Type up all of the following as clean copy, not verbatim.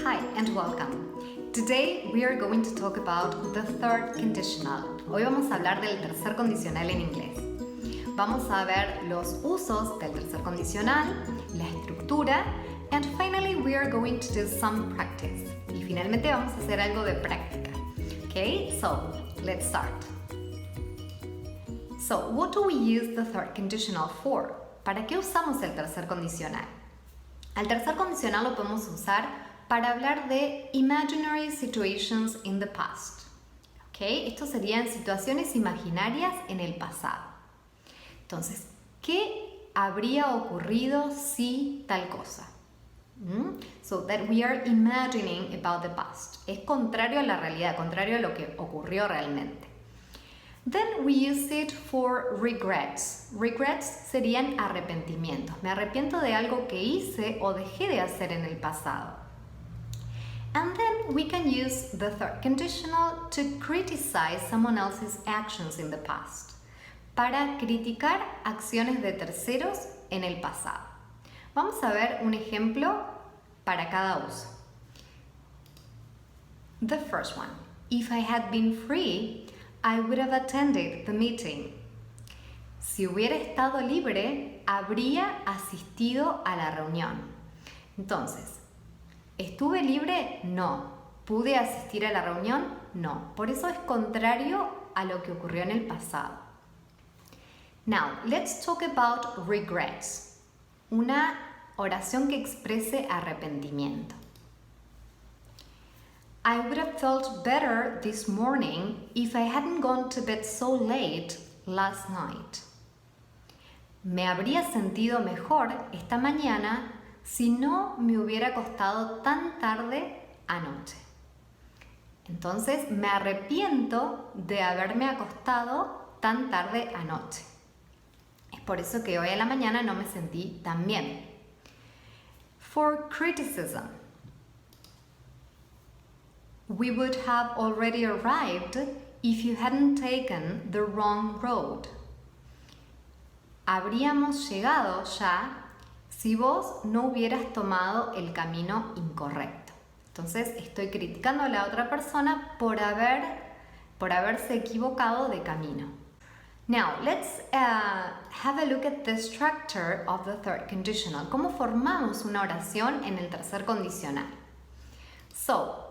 Hi and welcome. Today we are going to talk about the third conditional. Hoy vamos a hablar del tercer condicional en inglés. Vamos a ver los usos del tercer condicional, la estructura, and finally we are going to do some practice. Y finalmente vamos a hacer algo de práctica. Okay, so let's start. So, what do we use the third conditional for? ¿Para qué usamos el tercer condicional? Al tercer condicional lo podemos usar para hablar de imaginary situations in the past. ¿Okay? Esto serían situaciones imaginarias en el pasado. Entonces, ¿qué habría ocurrido si tal cosa? So that we are imagining about the past. Es contrario a la realidad, contrario a lo que ocurrió realmente. Then we use it for regrets. Regrets serían arrepentimientos. Me arrepiento de algo que hice o dejé de hacer en el pasado. And then we can use the third conditional to criticize someone else's actions in the past. Para criticar acciones de terceros en el pasado. Vamos a ver un ejemplo para cada uso. The first one. If I had been free, I would have attended the meeting. Si hubiera estado libre, habría asistido a la reunión. Entonces, ¿estuve libre? No. ¿Pude asistir a la reunión? No. Por eso es contrario a lo que ocurrió en el pasado. Now, let's talk about regrets. Una oración que exprese arrepentimiento. I would have felt better this morning if I hadn't gone to bed so late last night. Me habría sentido mejor esta mañana si no me hubiera acostado tan tarde anoche. Entonces, me arrepiento de haberme acostado tan tarde anoche. Es por eso que hoy a la mañana no me sentí tan bien. For criticism. We would have already arrived if you hadn't taken the wrong road. Habríamos llegado ya si vos no hubieras tomado el camino incorrecto. Entonces estoy criticando a la otra persona por haberse equivocado de camino. Now, let's have a look at the structure of the third conditional. ¿Cómo formamos una oración en el tercer condicional? So,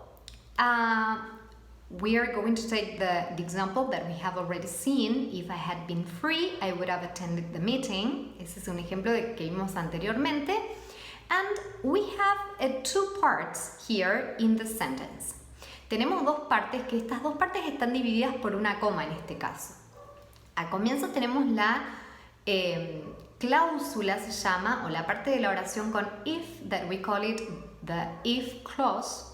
we are going to take the example that we have already seen. If I had been free, I would have attended the meeting. Ese es un ejemplo que vimos anteriormente. And we have two parts here in the sentence. Tenemos dos partes, que estas dos partes están divididas por una coma en este caso. Al comienzo tenemos la cláusula, se llama, o la parte de la oración con if, that we call it the if clause.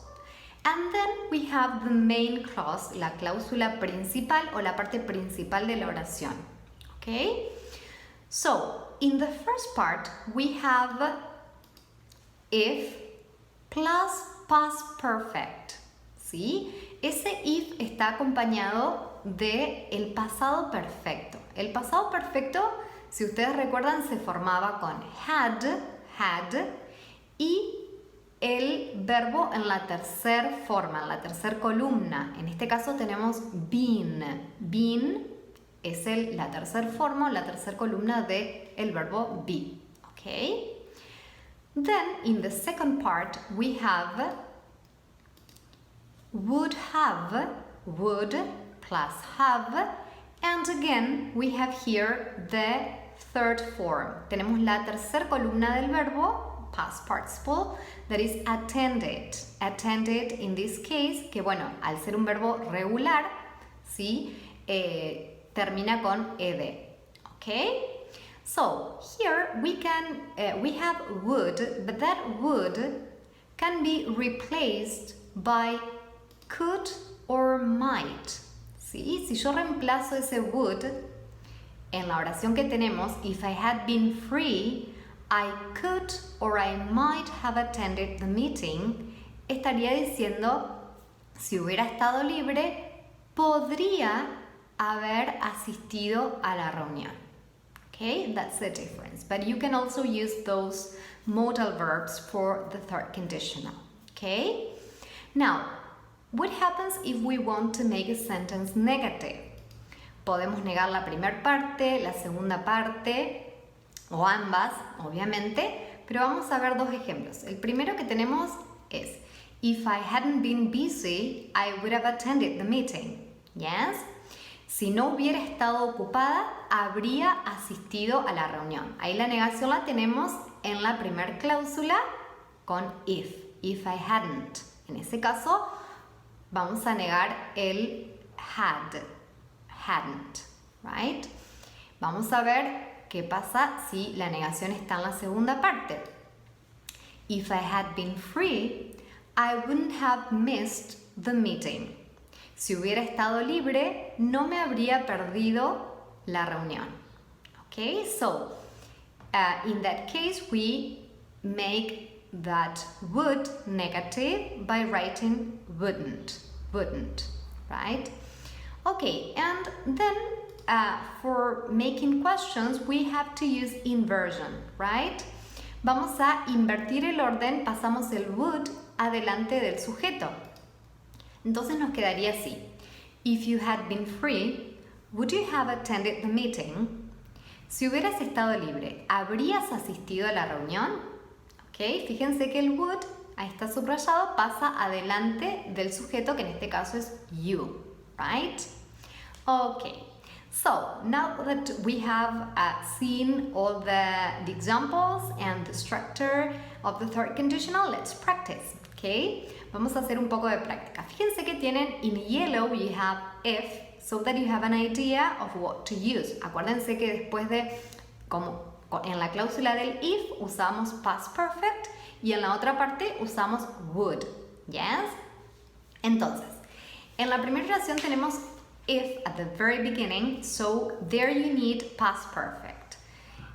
And then we have the main clause, la cláusula principal o la parte principal de la oración. Okay? So, in the first part, we have if plus past perfect. ¿Sí? Ese if está acompañado de el pasado perfecto. El pasado perfecto, si ustedes recuerdan, se formaba con had, y el verbo en la tercera forma, en la tercera columna. En este caso tenemos been. Been es la tercera forma, la tercera columna del verbo be. Okay? Then, in the second part, we have would plus have, and again, we have here the third form. Tenemos la tercera columna del verbo, past participle, that is attended. Attended in this case, que bueno, al ser un verbo regular, ¿sí? Termina con ed. Okay? So, here we have would, but that would can be replaced by could or might. ¿Sí? Si yo reemplazo ese would en la oración que tenemos, if I had been free, I could or I might have attended the meeting, estaría diciendo, si hubiera estado libre, podría haber asistido a la reunión. Okay, that's the difference. But you can also use those modal verbs for the third conditional. Okay? Now, what happens if we want to make a sentence negative? Podemos negar la primera parte, la segunda parte o ambas, obviamente, pero vamos a ver dos ejemplos. El primero que tenemos es If I hadn't been busy, I would have attended the meeting. Yes? Si no hubiera estado ocupada, habría asistido a la reunión. Ahí la negación la tenemos en la primera cláusula con if I hadn't. En ese caso, vamos a negar el hadn't, right? Vamos a ver qué pasa si la negación está en la segunda parte. If I had been free, I wouldn't have missed the meeting. Si hubiera estado libre, no me habría perdido la reunión. Okay, so in that case, we make that would negative by writing wouldn't, right? Okay, and then for making questions, we have to use inversion, right? Vamos a invertir el orden, pasamos el would adelante del sujeto. Entonces nos quedaría así. If you had been free, would you have attended the meeting? Si hubieras estado libre, ¿habrías asistido a la reunión? Ok, fíjense que el would, ahí está subrayado, pasa adelante del sujeto, que en este caso es you, right? Okay, so now that we have seen all the examples and the structure of the third conditional, let's practice, okay? Vamos a hacer un poco de práctica. Fíjense que tienen, in yellow you have if, so that you have an idea of what to use. Acuérdense que después de, como en la cláusula del if, usamos past perfect y en la otra parte usamos would. Yes? Entonces, en la primera oración tenemos if at the very beginning, so there you need past perfect.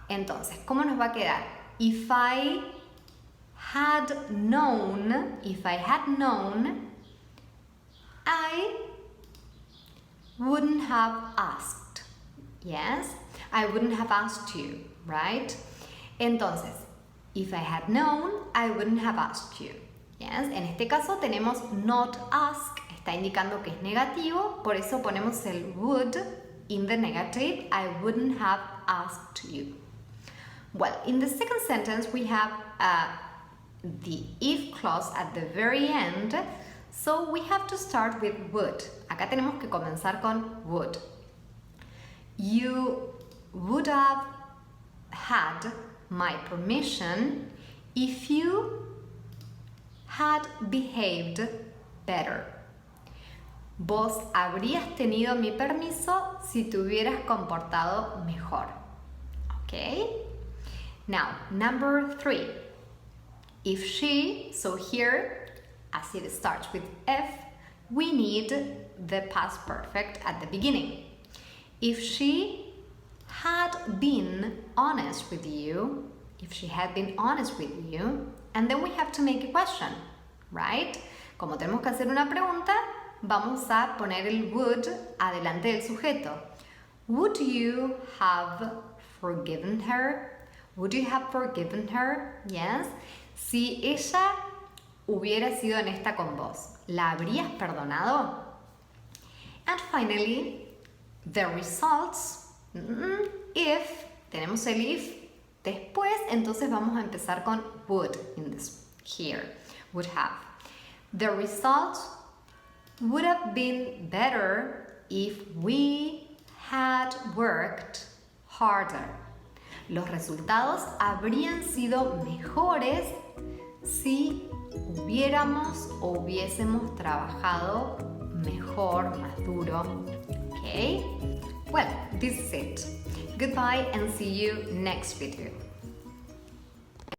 Entonces, ¿cómo nos va a quedar? If I had known, I wouldn't have asked. Yes? I wouldn't have asked you, right? Entonces, if I had known, I wouldn't have asked you. Yes? En este caso tenemos not ask, está indicando que es negativo, por eso ponemos el would in the negative. I wouldn't have asked you. Well, in the second sentence we have the if clause at the very end, so we have to start with would. Acá tenemos que comenzar con would. You would have had my permission if you had behaved better. Vos habrías tenido mi permiso si te hubieras comportado mejor. Okay? Now, number 3. If she, so here, as it starts with F, we need the past perfect at the beginning. If she had been honest with you, and then we have to make a question, right? Como tenemos que hacer una pregunta, vamos a poner el would adelante del sujeto. Would you have forgiven her? Would you have forgiven her? Yes. Si ella hubiera sido honesta con vos, ¿la habrías perdonado? And finally, the results. If, tenemos el if, después entonces vamos a empezar con would in this here. Would have. The results would have been better if we had worked harder. Los resultados habrían sido mejores si hubiésemos trabajado mejor, más duro. Okay? Well, this is it. Goodbye and see you next video.